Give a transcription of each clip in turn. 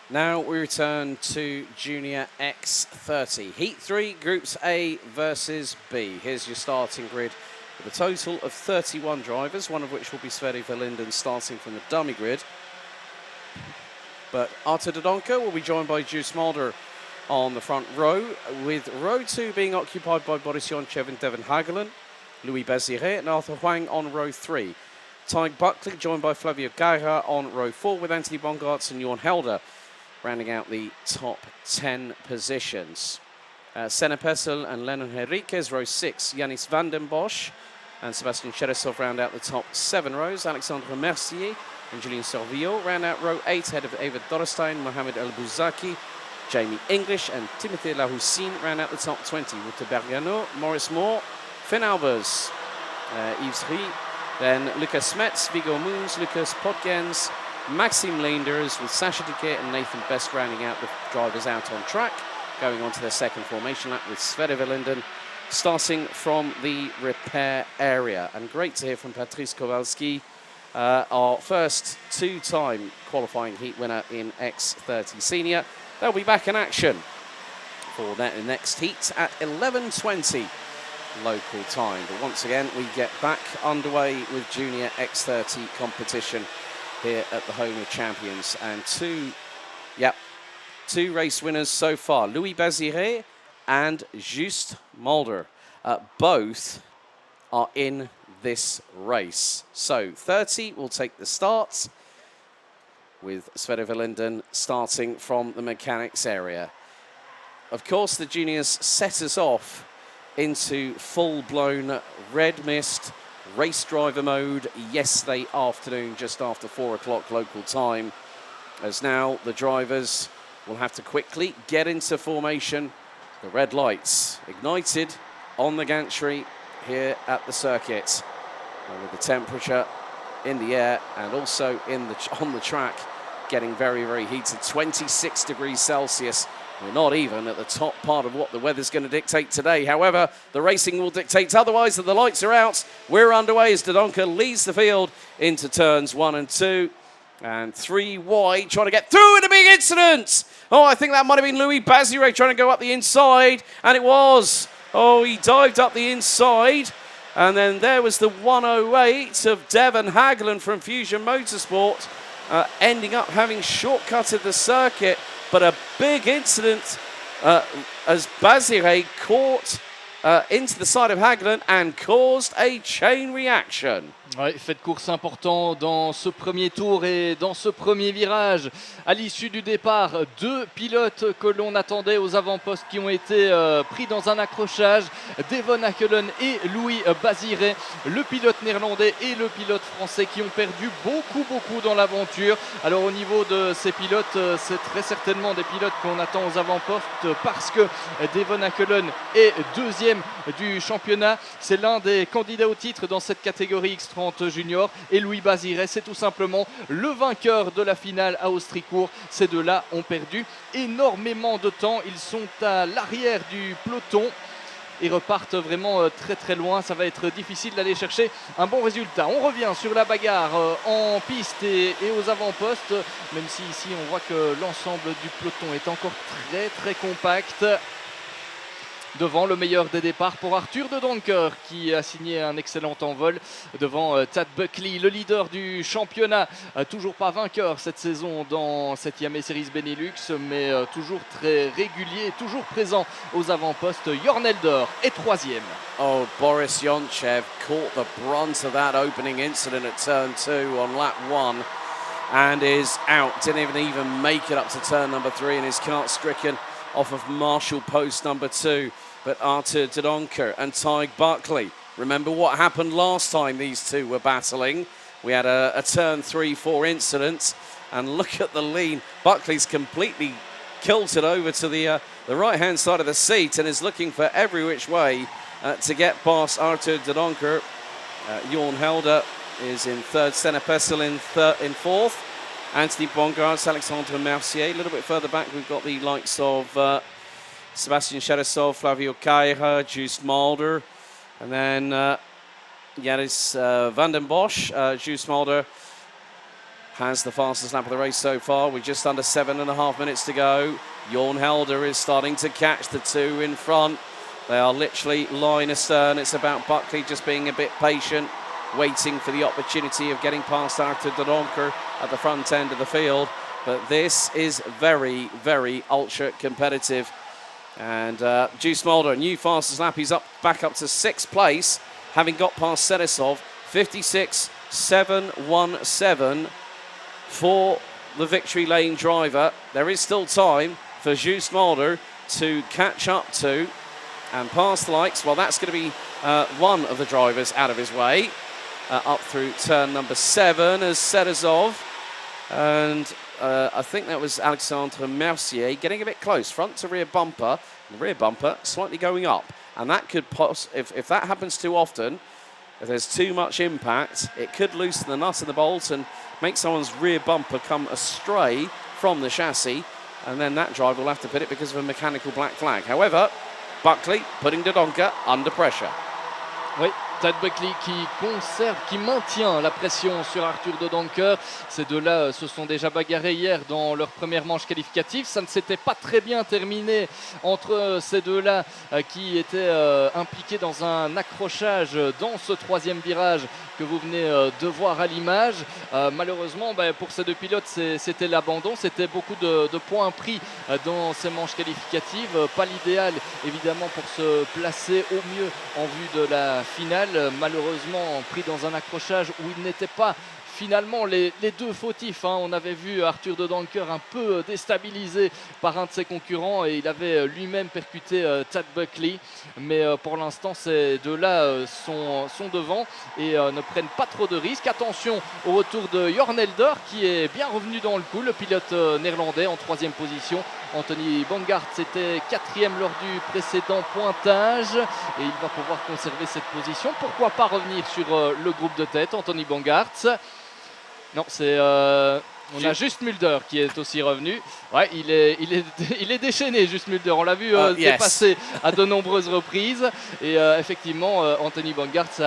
Now we return to Junior X30. Heat 3, Groups A versus B. Here's your starting grid with a total of 31 drivers, one of which will be Sverre Verlinden starting from the dummy grid. But Arthur Dodonker will be joined by Juice Mulder on the front row, with row 2 being occupied by Boris Yonchev and Devon Hagelen, Louis Bazire and Arthur Huang on row 3. Tyg Buckley joined by Flavio Gaira on row 4, with Anthony Bongartz and Jorn Helder rounding out the top 10 positions. Senna Pessel and Lennon Henriquez, row 6. Yanis van den Bosch and Sebastian Cherysov round out the top 7 rows. Alexandre Mercier and Julien Sorvillot round out row 8, ahead of Eva Dorrestein, Mohamed El Bouzaki, Jamie English and Timothy Lahoussin round out the top 20. Walter Bergano, Maurice Moore, Finn Albers, Yves Rie, then Lucas Smets, Viggo Moons, Lucas Podgens, Maxime Leenders, with Sacha Duquet and Nathan Best rounding out the drivers out on track, going on to their second formation lap, with Sverre Verlinden starting from the repair area. And great to hear from Patrice Kowalski, our first two-time qualifying heat winner in X30 Senior. They'll be back in action for that next heat at 11:20 local time. But once again, we get back underway with Junior X30 competition here at the Home of Champions. And two race winners so far, Louis Bazire and Just Mulder. Both are in this race. So 30 will take the starts, with Sverre Verlinden starting from the mechanics area. Of course, the juniors set us off into full-blown red mist race driver mode yesterday afternoon, just after 4 o'clock local time, as now the drivers will have to quickly get into formation. The red lights ignited on the gantry here at the circuit, and with the temperature in the air and also on the track getting very, very heated, 26 degrees Celsius. We're not even at the top part of what the weather's going to dictate today. However, the racing will dictate otherwise. That the lights are out. We're underway as Dodonker leads the field into turns 1 and 2. And 3 wide, trying to get through in a big incident. Oh, I think that might have been Louis Bazire trying to go up the inside. And it was. Oh, he dived up the inside. And then there was the 108 of Devon Hagelen from Fusion Motorsport, ending up having shortcutted the circuit. But a big incident as Bazire caught into the side of Hagelen and caused a chain reaction. Ouais, fait de course important dans ce premier tour et dans ce premier virage. À l'issue du départ, 2 pilotes que l'on attendait aux avant-postes qui ont été pris dans un accrochage, Devon Hagelen et Louis Bazire, le pilote néerlandais et le pilote français qui ont perdu beaucoup dans l'aventure. Alors au niveau de ces pilotes, c'est très certainement des pilotes qu'on attend aux avant-postes, parce que Devon Hagelen est deuxième du championnat. C'est l'un des candidats au titre dans cette catégorie X30 junior, et Louis Bazire, c'est tout simplement le vainqueur de la finale à Austricourt. Ces deux-là ont perdu énormément de temps. Ils sont à l'arrière du peloton et repartent vraiment très loin. Ça va être difficile d'aller chercher un bon résultat. On revient sur la bagarre en piste et aux avant-postes, même si ici on voit que l'ensemble du peloton est encore très compact. Devant le meilleur des départs pour Arthur Dodonker, qui a signé un excellent envol devant Tad Buckley, le leader du championnat. Toujours pas vainqueur cette saison dans cette Yamaha Series Benelux, mais toujours très régulier, toujours présent aux avant-postes. Jorn Helder est 3e. Oh, Boris Yonchev caught the brunt of that opening incident at turn 2 on lap 1 and is out. Didn't even make it up to turn number 3 and is cart stricken off of Marshall post number 2. But Arthur Dodonker and Tyg Buckley, remember what happened last time these two were battling? We had a turn 3-4 incident, and look at the lean. Buckley's completely kilted over to the right-hand side of the seat and is looking for every which way to get past Arthur Dodonker. Jorn Helder is in 3rd, Senna Pessel in 4th. Anthony Bongartz, Alexandre Mercier. A little bit further back, we've got the likes of Sebastian Cherysov, Flavio Gaira, Just Mulder, and then Yanis van den Bosch, Just Mulder, has the fastest lap of the race so far. We're just under 7.5 minutes to go. Jorn Helder is starting to catch the two in front. They are literally line astern. It's about Buckley just being a bit patient, waiting for the opportunity of getting past Arthur de Donker at the front end of the field. But this is very, very ultra competitive. And Juice Mulder, new fastest lap. He's back up to 6th place, having got past Senesov. 56.717 for the Victory Lane driver. There is still time for Juice Mulder to catch up to and pass the likes. Well, that's going to be one of the drivers out of his way. Up through turn number 7 as Senesov. And I think that was Alexandre Mercier getting a bit close. Front to rear bumper. The rear bumper slightly going up. And that could, if that happens too often, if there's too much impact, it could loosen the nut and the bolt and make someone's rear bumper come astray from the chassis. And then that driver will have to pit it because of a mechanical black flag. However, Buckley putting De Donker under pressure. Oui, Tad Buckley qui maintient la pression sur Arthur de Donker. Ces deux-là se sont déjà bagarrés hier dans leur première manche qualificative. Ça ne s'était pas très bien terminé entre ces deux-là qui étaient impliqués dans un accrochage dans ce 3e virage que vous venez de voir à l'image. Malheureusement, pour ces deux pilotes, c'était l'abandon. C'était beaucoup de points pris dans ces manches qualificatives. Pas l'idéal, évidemment, pour se placer au mieux en vue de la finale. Malheureusement, pris dans un accrochage où il n'était pas finalement les deux fautifs. On avait vu Arthur de Donker un peu déstabilisé par un de ses concurrents et il avait lui-même percuté Tad Buckley. Mais pour l'instant, ces deux-là sont devant et ne prennent pas trop de risques. Attention au retour de Jorn Helder qui est bien revenu dans le coup, le pilote néerlandais en 3e position. Anthony Bongard, c'était 4e lors du précédent pointage et il va pouvoir conserver cette position. Pourquoi pas revenir sur le groupe de tête, Anthony Bongard? Non, c'est on a Just Mulder qui est aussi revenu. Ouais, il est déchaîné, Just Mulder. On l'a vu dépasser à de nombreuses reprises. Et effectivement, Anthony Bongard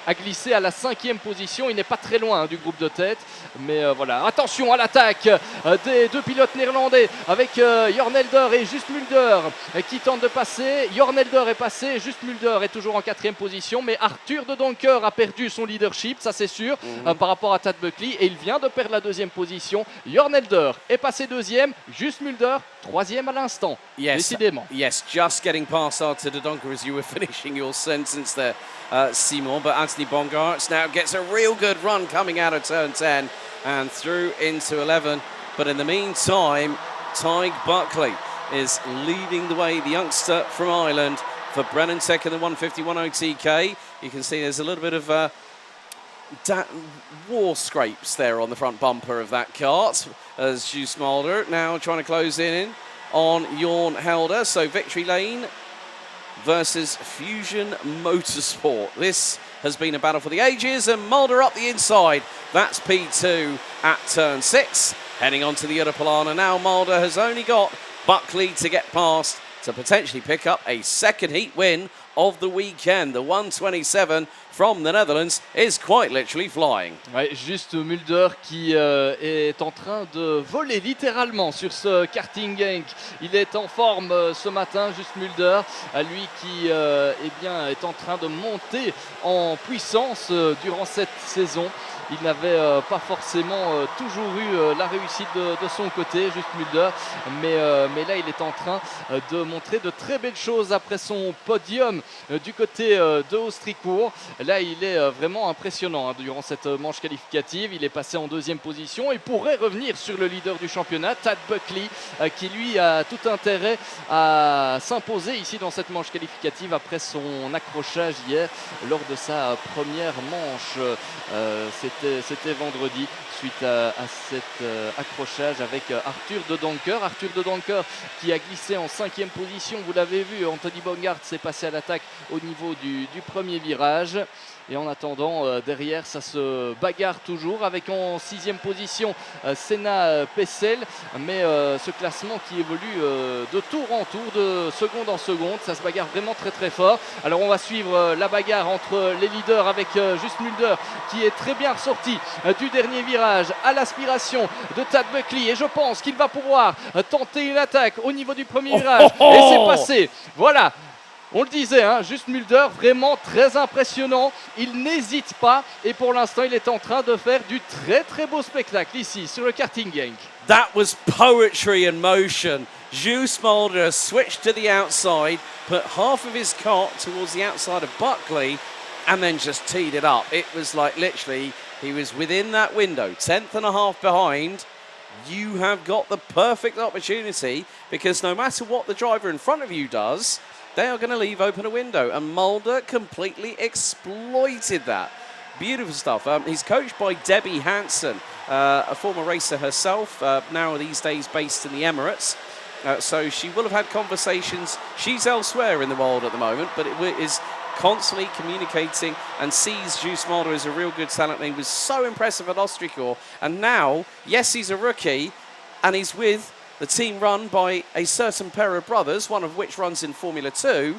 a glissé à la 5e position. Il n'est pas très loin du groupe de tête. Mais voilà, attention à l'attaque des deux pilotes néerlandais avec Jorn Helder et Just Mulder qui tentent de passer. Jorn Helder est passé, Just Mulder est toujours en 4e position. Mais Arthur de Donker a perdu son leadership, ça c'est sûr, par rapport à Tad Buckley. Et il vient de perdre la 2e position. Jorn Helder est passé 2e, Just Mulder 3e à l'instant. Décidément. Yes, just getting past Arthur de Donker as you were finishing your sentence there, Seymour. But Anthony Bongarts now gets a real good run coming out of turn 10 and through into 11. But in the meantime, Tig Buckley is leading the way, the youngster from Ireland, for Brennan Tech in the 150-10 TK. You can see there's a little bit of war scrapes there on the front bumper of that kart as Juice Mulder now trying to close in on Jorn Helder. So Victory Lane versus Fusion Motorsport. This has been a battle for the ages, and Mulder up the inside. That's P2 at turn 6. Heading on to the Europolana now. Mulder has only got Buckley to get past to potentially pick up a second heat win of the weekend. The 127 from the Netherlands is quite literally flying. Ouais, Just Mulder qui est en train de voler littéralement sur ce karting Genk. Il est en forme ce matin, Just Mulder, lui qui est en train de monter en puissance durant cette saison. Il n'avait pas forcément toujours eu la réussite de son côté, Just Mulder, mais là il est en train de montrer de très belles choses après son podium du côté de Austricourt. Là il est vraiment impressionnant durant cette manche qualificative. Il est passé en 2e position et pourrait revenir sur le leader du championnat, Tad Buckley, qui lui a tout intérêt à s'imposer ici dans cette manche qualificative après son accrochage hier lors de sa première manche. C'était vendredi suite à cet accrochage avec Arthur de Donker. Arthur de Donker qui a glissé en 5e position, vous l'avez vu. Anthony Bongard s'est passé à l'attaque d'attaque au niveau du premier virage. Et en attendant, derrière, ça se bagarre toujours avec en 6e position Senna Pessel. Mais ce classement qui évolue de tour en tour, de seconde en seconde, ça se bagarre vraiment très très fort. Alors on va suivre la bagarre entre les leaders avec Just Mulder qui est très bien ressorti du dernier virage à l'aspiration de Tad Buckley. Et je pense qu'il va pouvoir tenter une attaque au niveau du premier virage. Et c'est passé. Voilà. On le disait, hein, Just Mulder, vraiment très impressionnant. Il n'hésite pas et pour l'instant, il est en train de faire du très très beau spectacle ici sur le karting Genk. That was poetry in motion. Just Mulder switched to the outside, put half of his cart towards the outside of Buckley, and then just teed it up. It was like literally he was within that window, 10th and a half behind. You have got the perfect opportunity because no matter what the driver in front of you does, they are going to leave open a window, and Mulder completely exploited that. Beautiful stuff. He's coached by Debbie Hansen, a former racer herself, now these days based in the Emirates. So she will have had conversations. She's elsewhere in the world at the moment, but it is constantly communicating and sees Just Mulder as a real good talent. And he was so impressive at Austricorps. And now, yes, he's a rookie, and he's with the team run by a certain pair of brothers, one of which runs in Formula 2,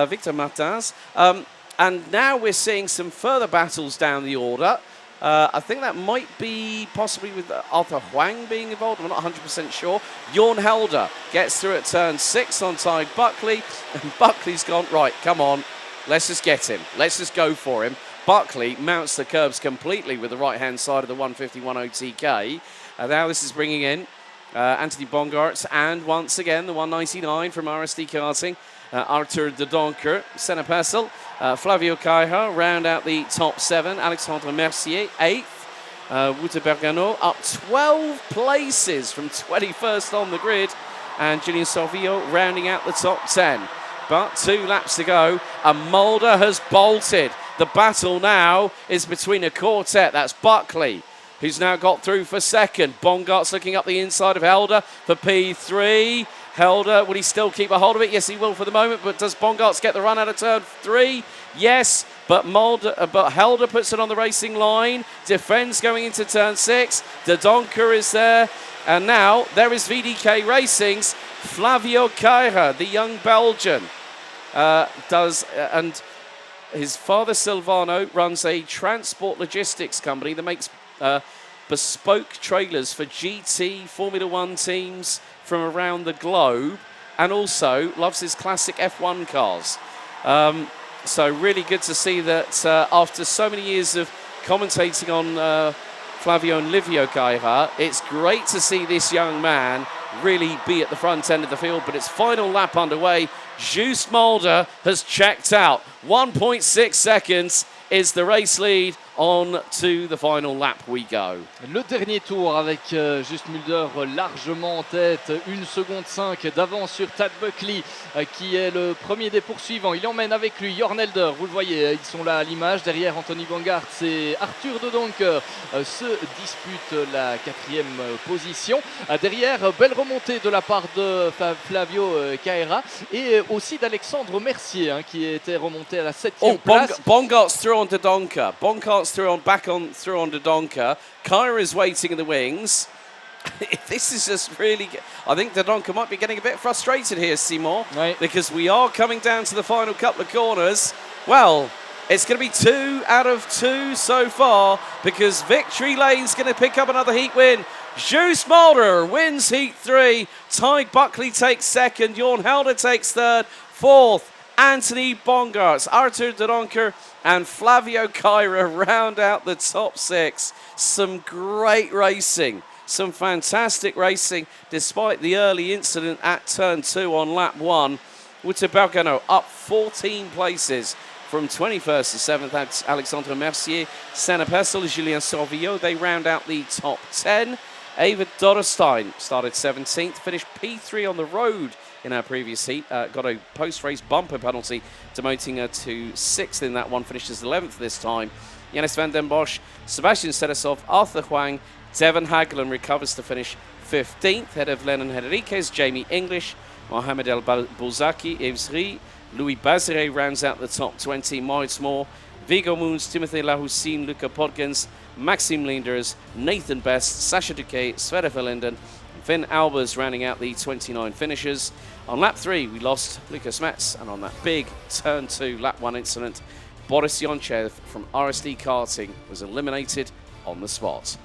Victor Martins. And now we're seeing some further battles down the order. I think that might be possibly with Arthur Huang being involved. I'm not 100% sure. Jorn Helder gets through at turn 6 on Ty Buckley. And Buckley's gone, right, come on, let's just get him. Let's just go for him. Buckley mounts the curbs completely with the right-hand side of the 150-10 TK. Now this is bringing in Anthony Bongartz, and once again the 199 from RSD Karting, Arthur de Donker, Senna Pessel, Flavio Caja round out the top 7, Alexandre Mercier 8th, Wouter Bergano up 12 places from 21st on the grid, and Julian Salvio rounding out the top 10. But 2 laps to go, and Mulder has bolted. The battle now is between a quartet. That's Buckley, who's now got through for second. Bongart's looking up the inside of Helder for P3. Helder, will he still keep a hold of it? Yes, he will for the moment, but does Bongartz get the run out of turn 3? Yes, but Helder puts it on the racing line, defends going into turn 6. De Donker is there, and now there is VDK Racing's Flavio Caira, the young Belgian, and his father Silvano runs a transport logistics company that makes bespoke trailers for GT Formula 1 teams from around the globe, and also loves his classic F1 cars. So really good to see that after so many years of commentating on Flavio and Livio Caira, it's great to see this young man really be at the front end of the field. But it's final lap underway. Just Mulder has checked out. 1.6 seconds is the race lead. On to the final lap we go. Le dernier tour avec Just Mulder largement en tête, 1 seconde 5 d'avance sur Tad Buckley qui est le premier des poursuivants. Il emmène avec lui Jorn Helder, vous le voyez, ils sont là à l'image. Derrière Anthony Bongartz et Arthur de Donker se disputent la 4e position. Derrière, belle remontée de la part de Flavio Caira et aussi d'Alexandre Mercier qui était remonté à la 7e place. Bongartz through on to Donker. Bongartz through on to Donker. Caira is waiting in the wings. This is just really good. I think de Donker might be getting a bit frustrated here, Seymour, right, because we are coming down to the final couple of corners. Well, it's going to be 2 out of 2 so far, because Victory Lane's going to pick up another heat win. Just Mulder wins heat 3. Ty Buckley takes 2nd. Jorn Helder takes 3rd. 4th, Anthony Bongartz, Arthur de Donker and Flavio Caira round out the top 6. Some great racing, some fantastic racing, despite the early incident at turn 2 on lap 1. Wouter Bergano up 14 places from 21st to 7th. That's Alexandre Mercier, Senna Pessel, Julien Sauvillo. They round out the top 10. Ava Dorrestein started 17th, finished P3 on the road in our previous heat. Got a post-race bumper penalty, demoting her to 6th in that one. Finished as 11th this time. Janis van den Bosch, Sebastian Sedesov, Arthur Huang, Devon Hagelin recovers to finish 15th. Head of Lennon Henriquez, Jamie English, Mohamed El Bouzaki, Yves Rie, Louis Bazire rounds out the top 20. Moritz Moore, Viggo Moons, Timothy Lahoussin, Luca Podkins, Maxime Linders, Nathan Best, Sasha Duquet, Sverre Verlinden, Finn Albers rounding out the 29 finishers. On lap 3, we lost Lucas Metz, and on that big turn 2, lap 1 incident, Boris Yonchev from RSD Karting was eliminated on the spot.